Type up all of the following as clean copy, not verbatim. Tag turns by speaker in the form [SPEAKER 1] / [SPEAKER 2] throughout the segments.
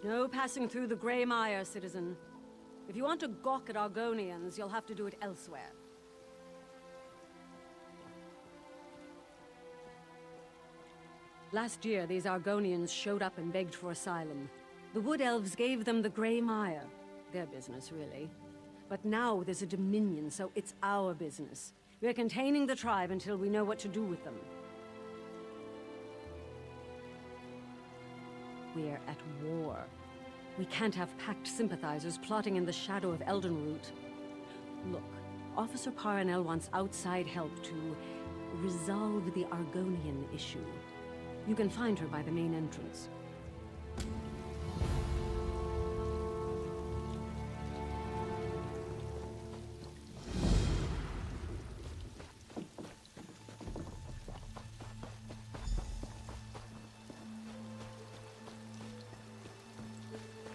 [SPEAKER 1] No passing through the Grey Mire, citizen. If you want to gawk at Argonians, you'll have to do it elsewhere. Last year, these Argonians showed up and begged for asylum. The Wood Elves gave them the Grey Mire. Their business, really. But now there's a Dominion, so it's our business. We're containing the tribe until we know what to do with them. We're at war. We can't have pact sympathizers plotting in the shadow of Eldenroot. Look, Officer Paranel wants outside help to resolve the Argonian issue. You can find her by the main entrance.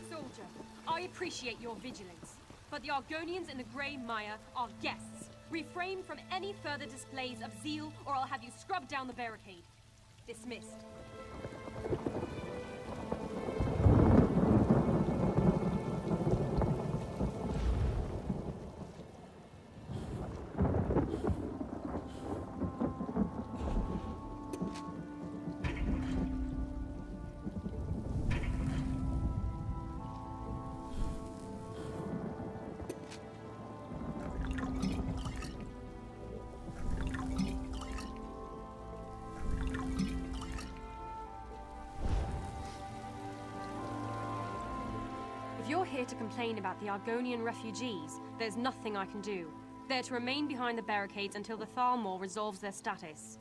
[SPEAKER 2] Soldier, I appreciate your vigilance, but the Argonians in the Grey Mire are guests. Refrain from any further displays of zeal, or I'll have you scrub down the barricade. Dismissed. If you're here to complain about the Argonian refugees, there's nothing I can do. They're to remain behind the barricades until the Thalmor resolves their status.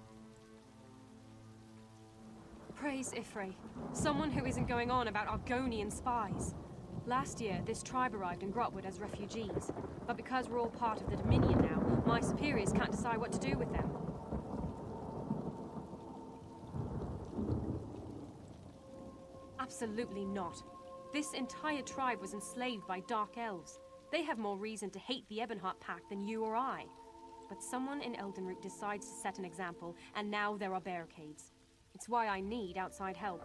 [SPEAKER 2] Praise Ifrei, someone who isn't going on about Argonian spies. Last year, this tribe arrived in Grotwood as refugees, but because we're all part of the Dominion now, my superiors can't decide what to do with them. Absolutely not. This entire tribe was enslaved by Dark Elves. They have more reason to hate the Ebonheart Pact than you or I. But someone in Eldenroot decides to set an example, and now there are barricades. It's why I need outside help.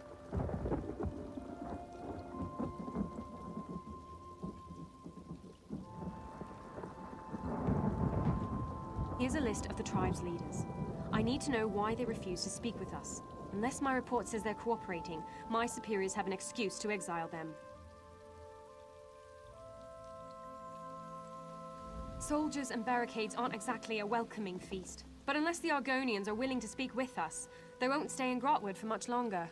[SPEAKER 2] Here's a list of the tribe's leaders. I need to know why they refuse to speak with us. Unless my report says they're cooperating, my superiors have an excuse to exile them. Soldiers and barricades aren't exactly a welcoming feast. But unless the Argonians are willing to speak with us, they won't stay in Grotwood for much longer.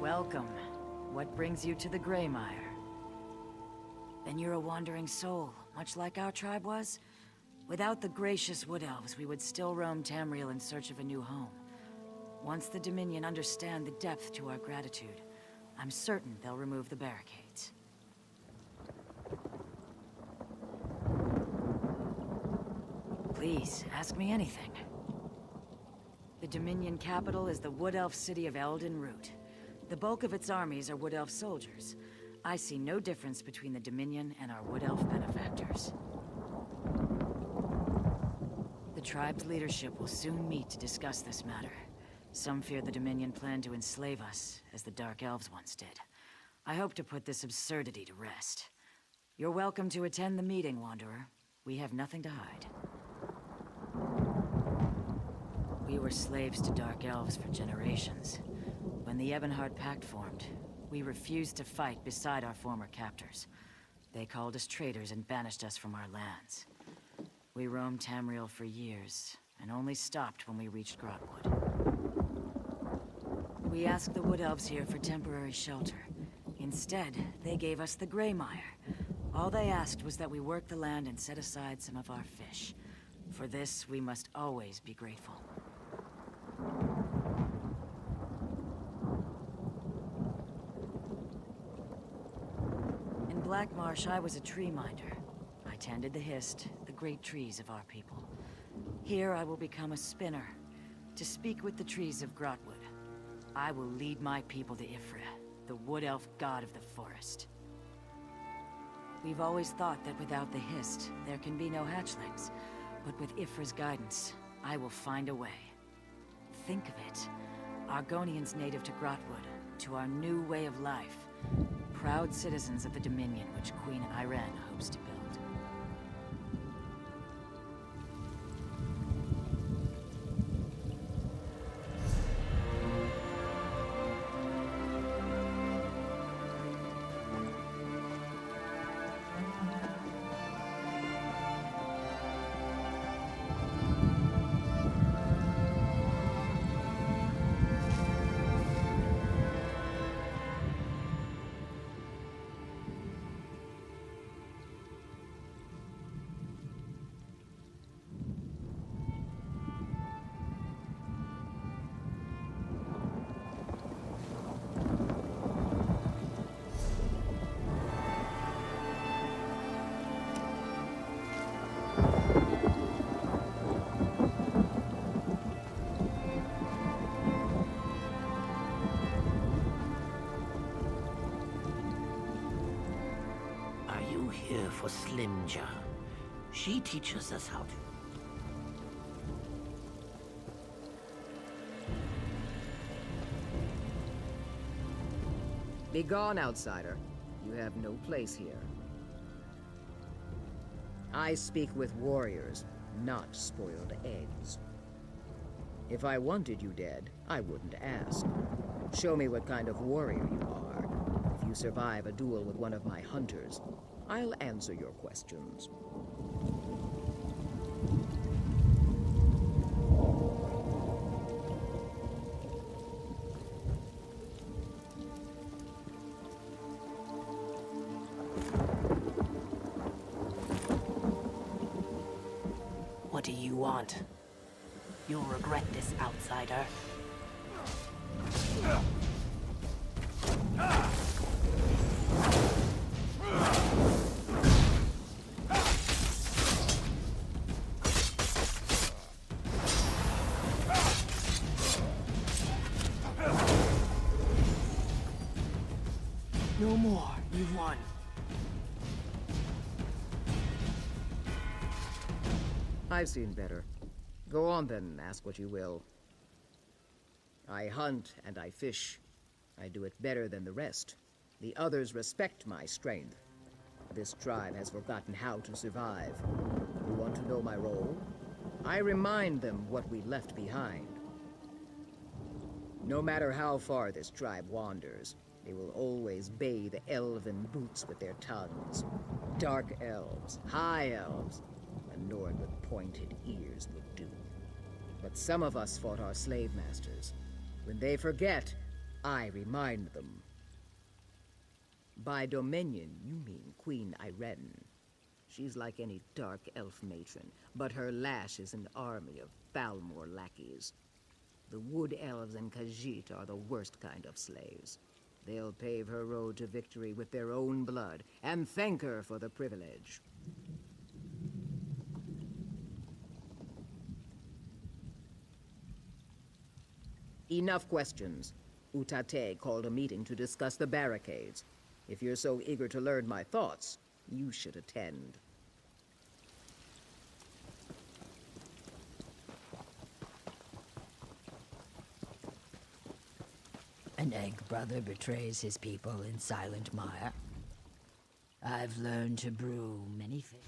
[SPEAKER 3] Welcome. What brings you to the Grey Mire? Then you're a wandering soul, much like our tribe was? Without the gracious Wood Elves, we would still roam Tamriel in search of a new home. Once the Dominion understand the depth to our gratitude, I'm certain they'll remove the barricades. Please, ask me anything. The Dominion capital is the Wood Elf city of Eldenroot. The bulk of its armies are Wood Elf soldiers. I see no difference between the Dominion and our Wood Elf benefactors. The tribe's leadership will soon meet to discuss this matter. Some fear the Dominion plan to enslave us, as the Dark Elves once did. I hope to put this absurdity to rest. You're welcome to attend the meeting, Wanderer. We have nothing to hide. We were slaves to Dark Elves for generations. When the Ebonheart Pact formed, we refused to fight beside our former captors. They called us traitors and banished us from our lands. We roamed Tamriel for years, and only stopped when we reached Grotwood. We asked the Wood Elves here for temporary shelter. Instead, they gave us the Grey Mire. All they asked was that we work the land and set aside some of our fish. For this, we must always be grateful. In Black Marsh, I was a tree minder. I tended the Hist, the great trees of our people. Here I will become a spinner, to speak with the trees of Grotwood. I will lead my people to Ifra, the wood elf god of the forest. We've always thought that without the Hist, there can be no hatchlings. But with Ifra's guidance, I will find a way. Think of it. Argonians native to Grotwood, to our new way of life. Proud citizens of the Dominion which Queen Irene hopes to build.
[SPEAKER 4] Here for Slimja. She teaches us how to...
[SPEAKER 5] Begone, outsider. You have no place here. I speak with warriors, not spoiled eggs. If I wanted you dead, I wouldn't ask. Show me what kind of warrior you are. If you survive a duel with one of my hunters, I'll answer your questions.
[SPEAKER 4] What do you want? You'll regret this, outsider. No more. You've won.
[SPEAKER 5] I've seen better. Go on then, ask what you will. I hunt and I fish. I do it better than the rest. The others respect my strength. This tribe has forgotten how to survive. You want to know my role? I remind them what we left behind. No matter how far this tribe wanders, they will always bathe elven boots with their tongues. Dark elves, high elves, a Nord with pointed ears would do. But some of us fought our slave masters. When they forget, I remind them. By Dominion, you mean Queen Irene. She's like any dark elf matron, but her lash is an army of Balmor lackeys. The wood elves and Khajiit are the worst kind of slaves. They'll pave her road to victory with their own blood, and thank her for the privilege. Enough questions. Utate called a meeting to discuss the barricades. If you're so eager to learn my thoughts, you should attend.
[SPEAKER 6] An egg brother betrays his people in silent mire. I've learned to brew many things.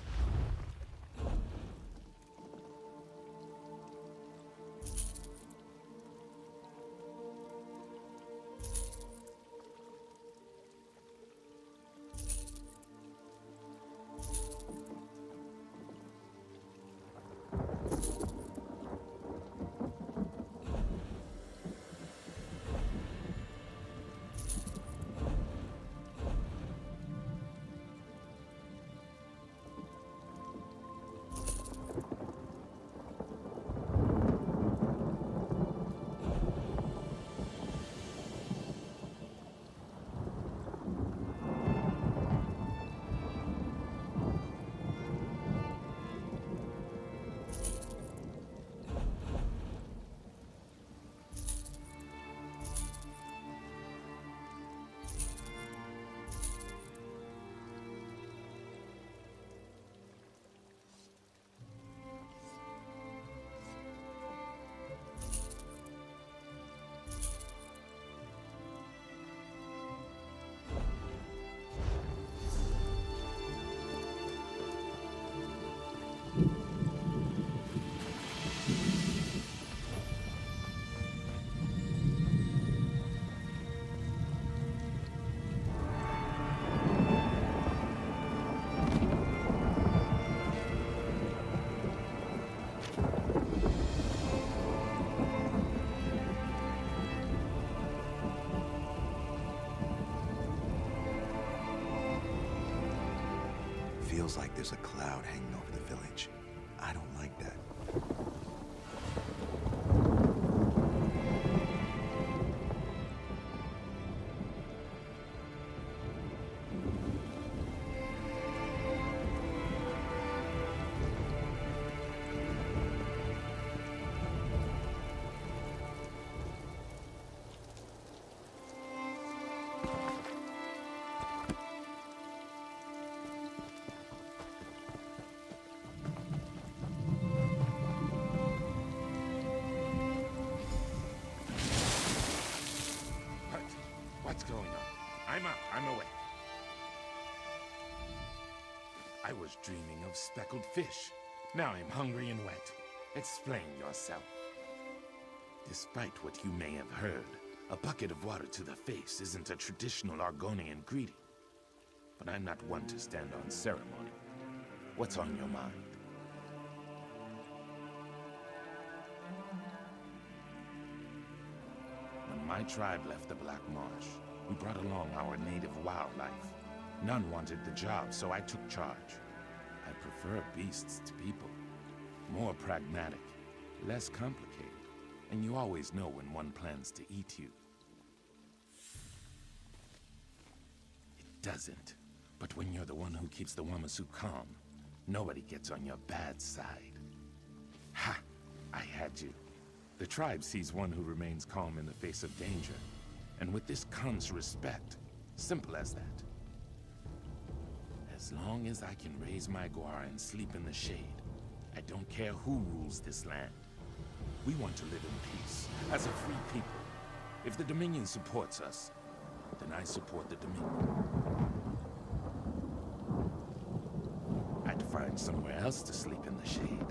[SPEAKER 7] feels like there's a cloud hanging over the village. I don't like that.
[SPEAKER 8] What's going on? I'm up. I'm awake. I was dreaming of speckled fish. Now I'm hungry and wet. Explain yourself. Despite what you may have heard, a bucket of water to the face isn't a traditional Argonian greeting. But I'm not one to stand on ceremony. What's on your mind? When my tribe left the Black Marsh, we brought along our native wildlife. None wanted the job, so I took charge. I prefer beasts to people. More pragmatic, less complicated, and you always know when one plans to eat you. It doesn't. But when you're the one who keeps the Wamasu calm, nobody gets on your bad side. Ha! I had you. The tribe sees one who remains calm in the face of danger. And with this comes respect. Simple as that. As long as I can raise my guar and sleep in the shade, I don't care who rules this land. We want to live in peace, as a free people. If the Dominion supports us, then I support the Dominion. I'd find somewhere else to sleep in the shade.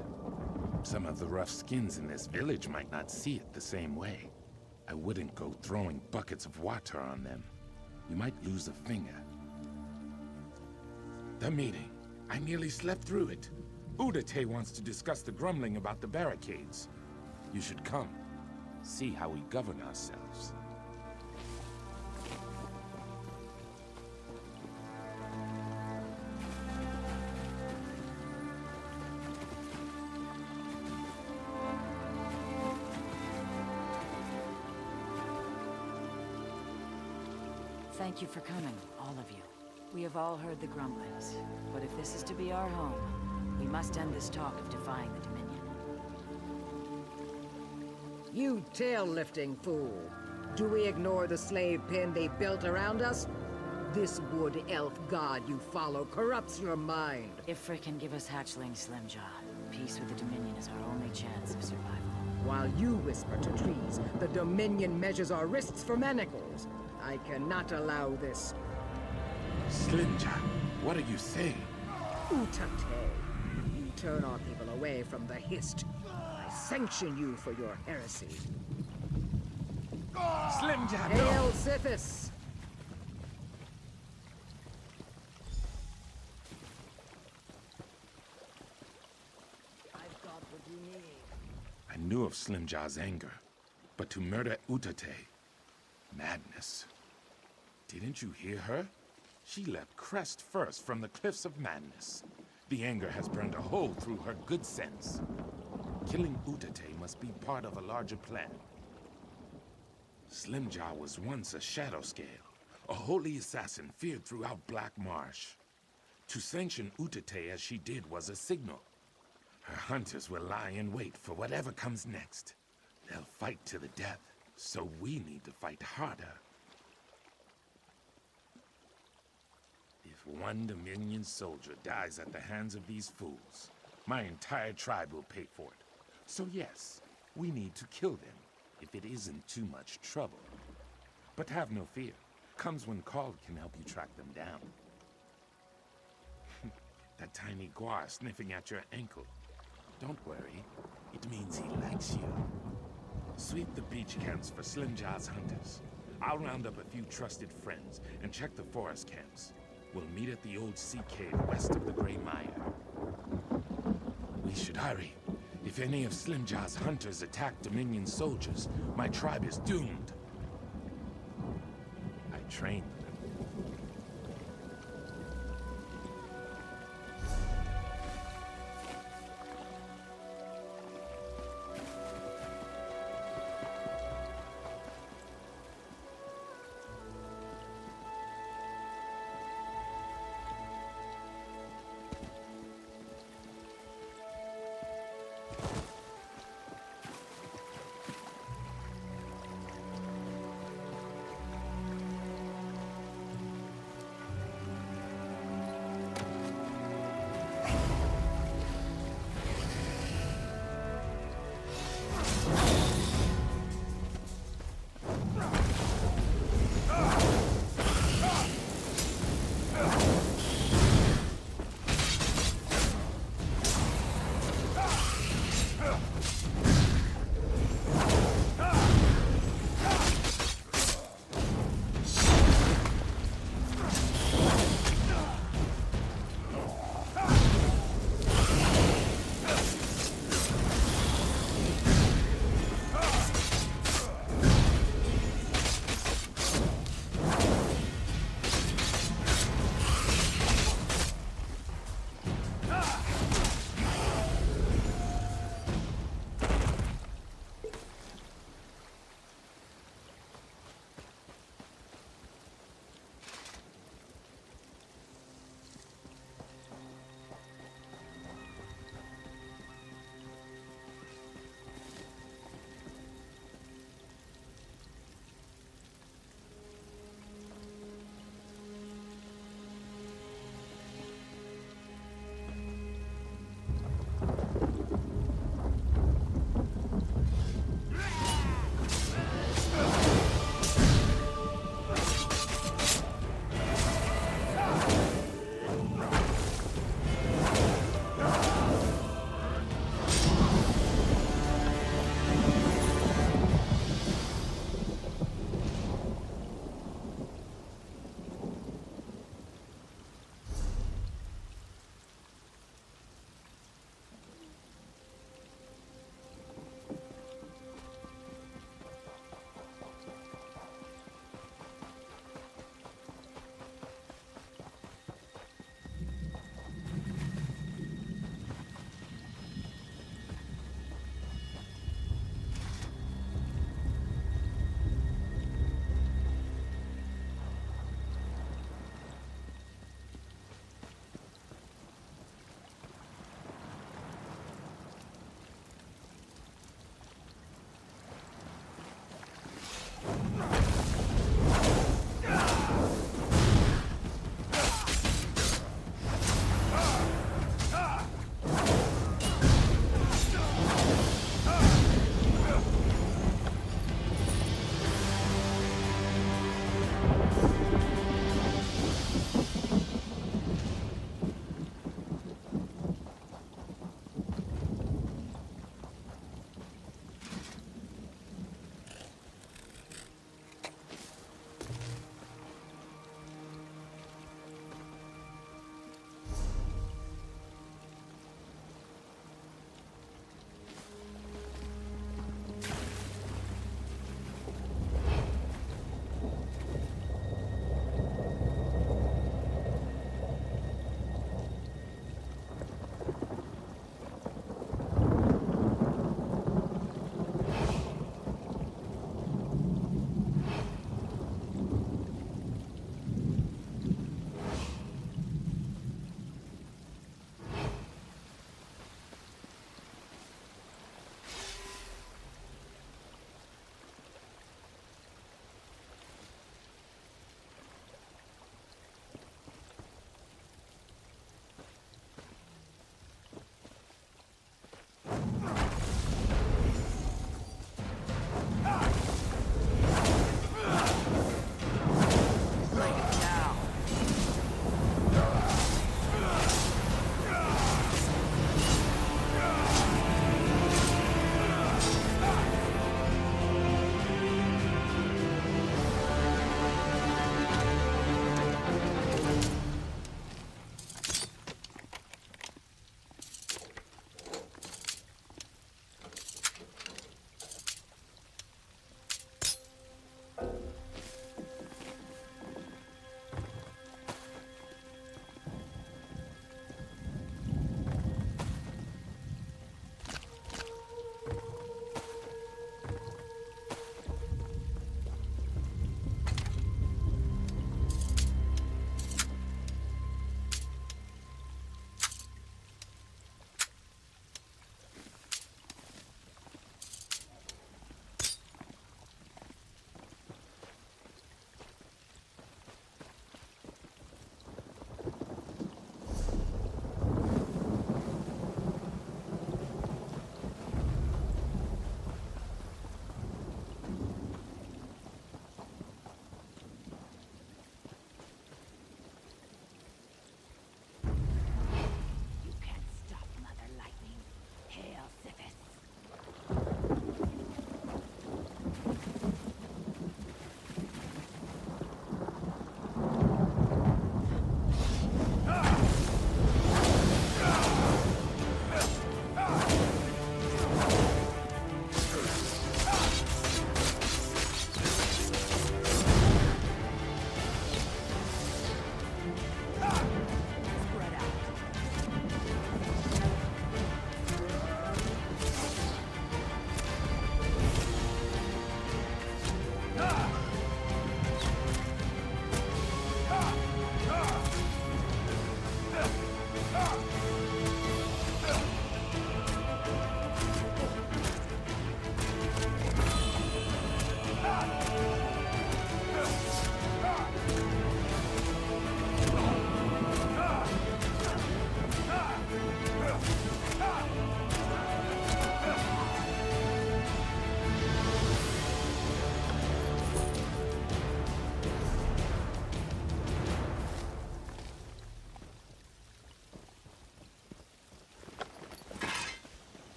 [SPEAKER 8] Some of the rough skins in this village might not see it the same way. I wouldn't go throwing buckets of water on them. You might lose a finger. The meeting. I nearly slept through it. Udate wants to discuss the grumbling about the barricades. You should come. See how we govern ourselves.
[SPEAKER 3] Thank you for coming, all of you. We have all heard the grumblings, but if this is to be our home, we must end this talk of defying the Dominion.
[SPEAKER 5] You tail-lifting fool! Do we ignore the slave pen they built around us? This wood elf god you follow corrupts your mind.
[SPEAKER 3] If Frick can give us hatchling Slimjaw, peace with the Dominion is our only chance of survival.
[SPEAKER 5] While you whisper to trees, the Dominion measures our wrists for manacles. I cannot allow this.
[SPEAKER 8] Slimjaw, what are you saying?
[SPEAKER 5] Utate, you turn our people away from the Hist. I sanction you for your heresy.
[SPEAKER 8] Slimjaw,
[SPEAKER 5] Hail
[SPEAKER 8] no!
[SPEAKER 5] Sithis! I've got what you need.
[SPEAKER 8] I knew of Slimjaw's anger, but to murder Utate, madness. Didn't you hear her? She leapt crest first from the cliffs of madness. The anger has burned a hole through her good sense. Killing Utate must be part of a larger plan. Slimjaw was once a shadow scale, a holy assassin feared throughout Black Marsh. To sanction Utate as she did was a signal. Her hunters will lie in wait for whatever comes next. They'll fight to the death, so we need to fight harder. If one Dominion soldier dies at the hands of these fools, my entire tribe will pay for it. So yes, we need to kill them, if it isn't too much trouble. But have no fear. Comes when called can help you track them down. That tiny guar sniffing at your ankle. Don't worry, it means he likes you. Sweep the beach camps for Slimjaw's hunters. I'll round up a few trusted friends and check the forest camps. We'll meet at the old sea cave west of the Grey Mire. We should hurry. If any of Slimjaw's hunters attack Dominion soldiers, my tribe is doomed. I trained them.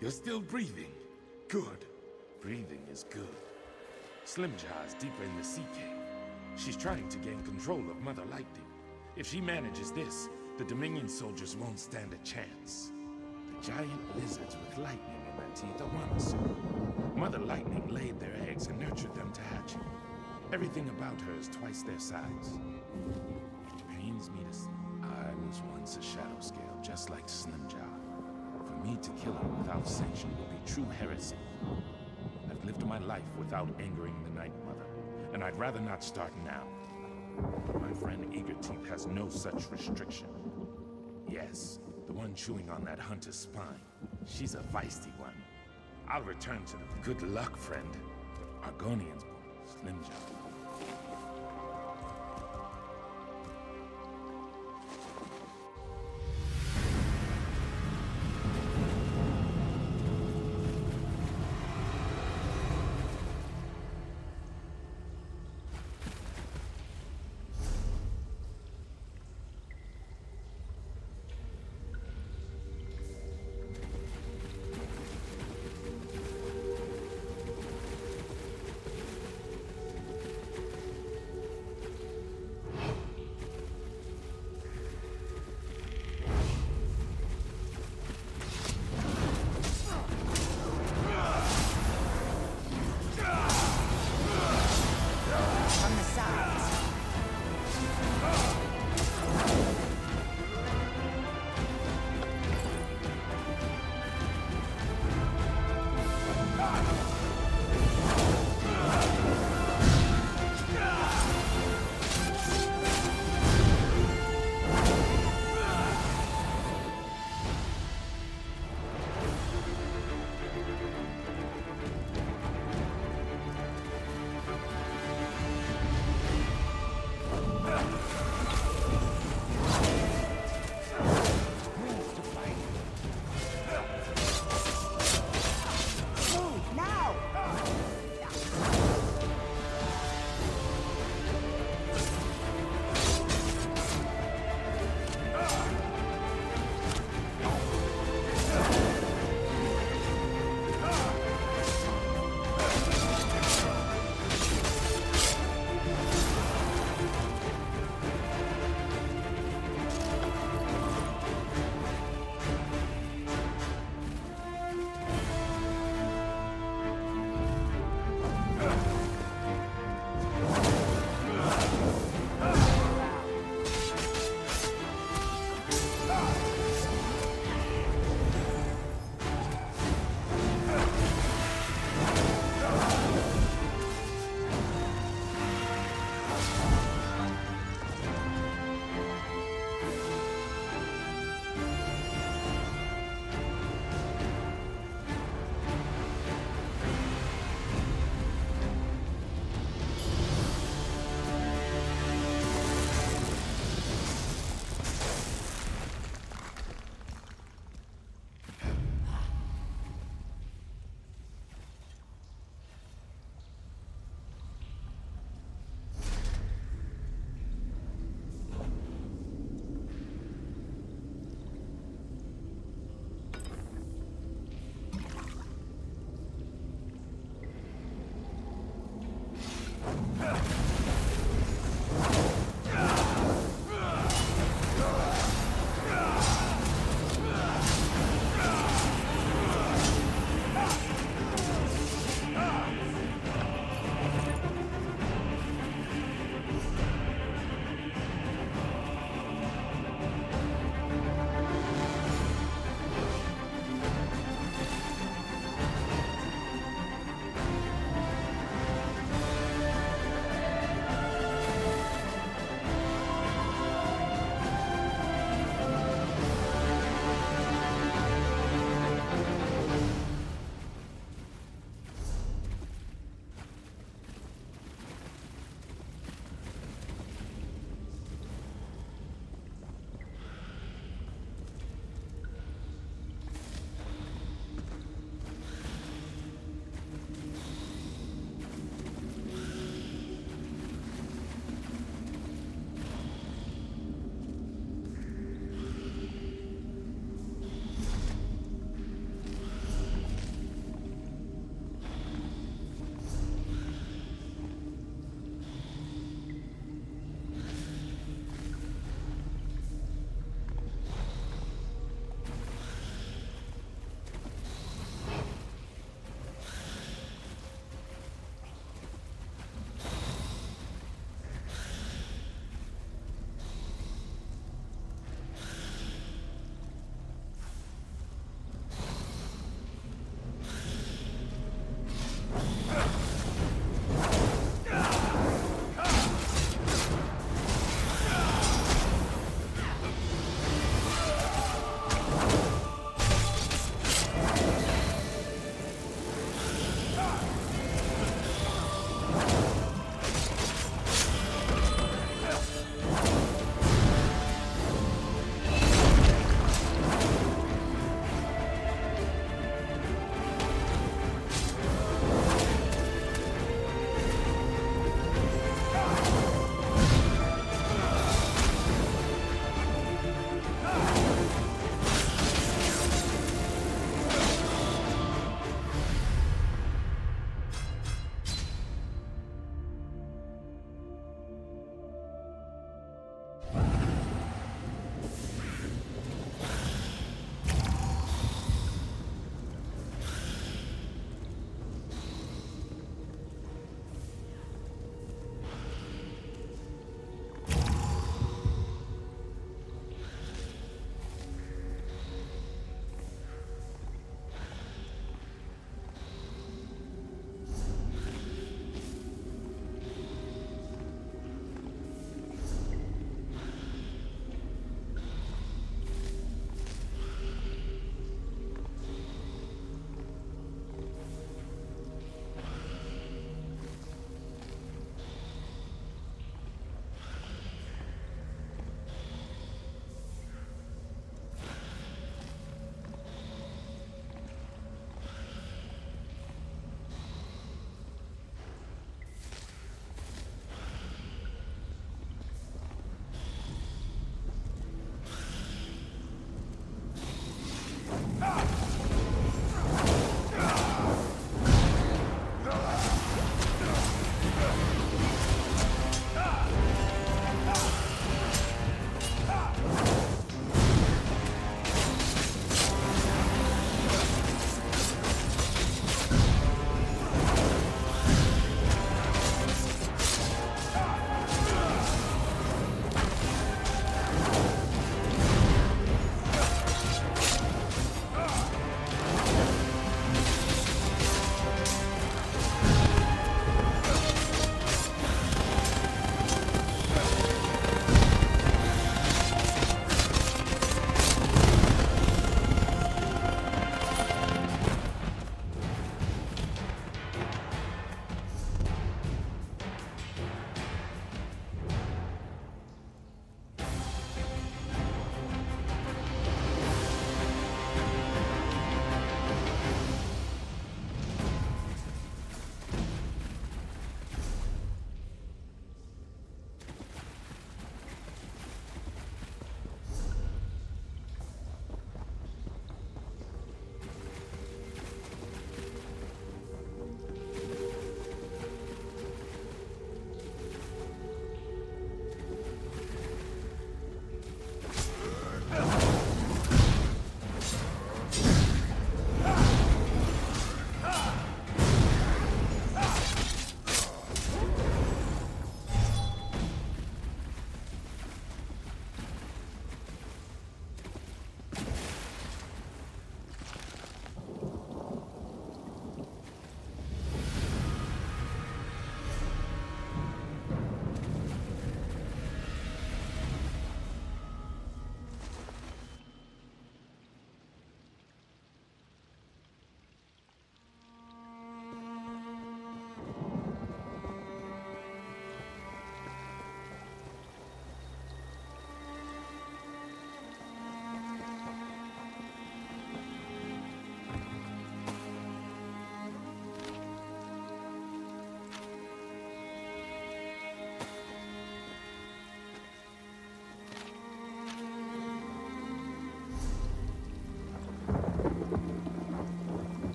[SPEAKER 8] You're still breathing. Good. Breathing is good. Slimjar is deeper in the sea cave. She's trying to gain control of Mother Lightning. If she manages this, the Dominion soldiers won't stand a chance. The giant lizards with lightning in their teeth are one. Mother Lightning laid their eggs and nurtured them to hatch. Everything about her is twice their size. It pains me to say I was once a shadow scale, just like Slimjar. For me to kill her without sanction would be true heresy. I've lived my life without angering the Night Mother, and I'd rather not start now. My friend Eagerteeth has no such restriction. Yes, the one chewing on that hunter's spine. She's a feisty one. I'll return to them. Good luck, friend. Argonian's boy, Slimjar.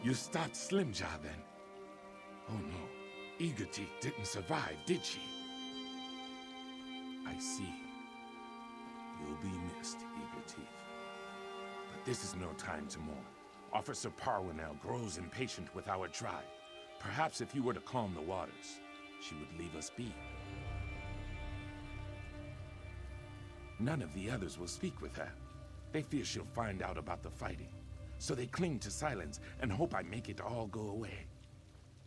[SPEAKER 8] You stopped Slimjaw then? Oh no, Egoteeth didn't survive, did she? I see. You'll be missed, Egoteeth. But this is no time to mourn. Officer Parwinell grows impatient with our tribe. Perhaps if you were to calm the waters, she would leave us be. None of the others will speak with her. They fear she'll find out about the fighting. So they cling to silence and hope I make it all go away.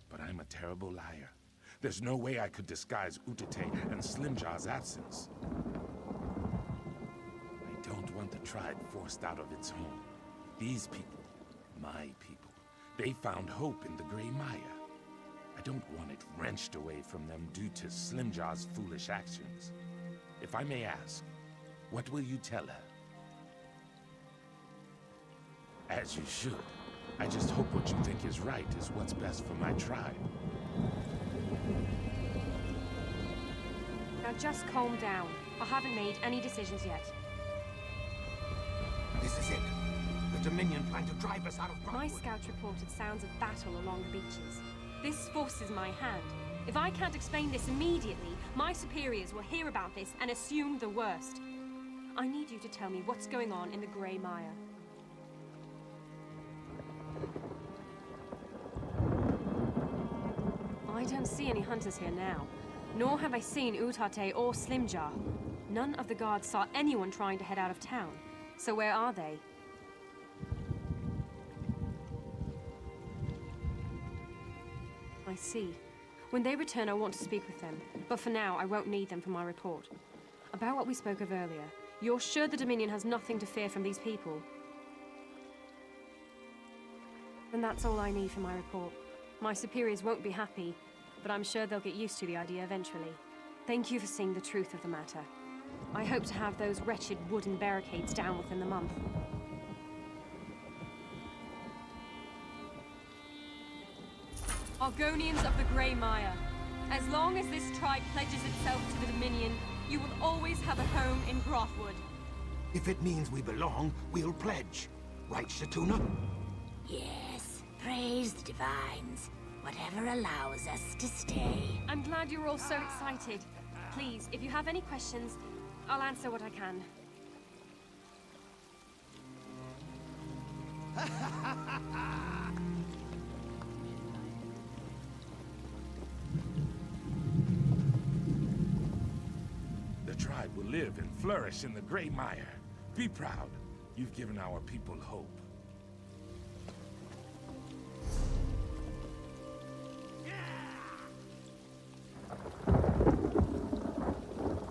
[SPEAKER 8] But I'm a terrible liar. There's no way I could disguise Utate and Slimjaw's absence. I don't want the tribe forced out of its home. These people, my people, they found hope in the Grey Maya. I don't want it wrenched away from them due to Slimjaw's foolish actions. If I may ask, what will you tell her? As you should. I just hope what you think is right is what's best for my tribe.
[SPEAKER 2] Now just calm down. I haven't made any decisions yet.
[SPEAKER 9] This is it. The Dominion plan to drive us out of
[SPEAKER 2] My
[SPEAKER 9] Broadwood.
[SPEAKER 2] scouts reported sounds of battle along the beaches. This forces my hand. If I can't explain this immediately, my superiors will hear about this and assume the worst. I need you to tell me what's going on in the Grey Mire. I don't see any hunters here now, nor have I seen Utate or Slimjaw. None of the guards saw anyone trying to head out of town. So where are they? I see. When they return, I want to speak with them, but for now, I won't need them for my report. About what we spoke of earlier, you're sure the Dominion has nothing to fear from these people? Then that's all I need for my report. My superiors won't be happy, but I'm sure they'll get used to the idea eventually. Thank you for seeing the truth of the matter. I hope to have those wretched wooden barricades down within the month. Argonians of the Grey Mire, as long as this tribe pledges itself to the Dominion, you will always have a home in Brothwood.
[SPEAKER 9] If it means we belong, we'll pledge. Right, Shatuna?
[SPEAKER 6] Yes, praise the divines. Whatever allows us to stay.
[SPEAKER 2] I'm glad you're all so excited. Please, if you have any questions, I'll answer what I can.
[SPEAKER 8] The tribe will live and flourish in the Grey Mire. Be proud. You've given our people hope.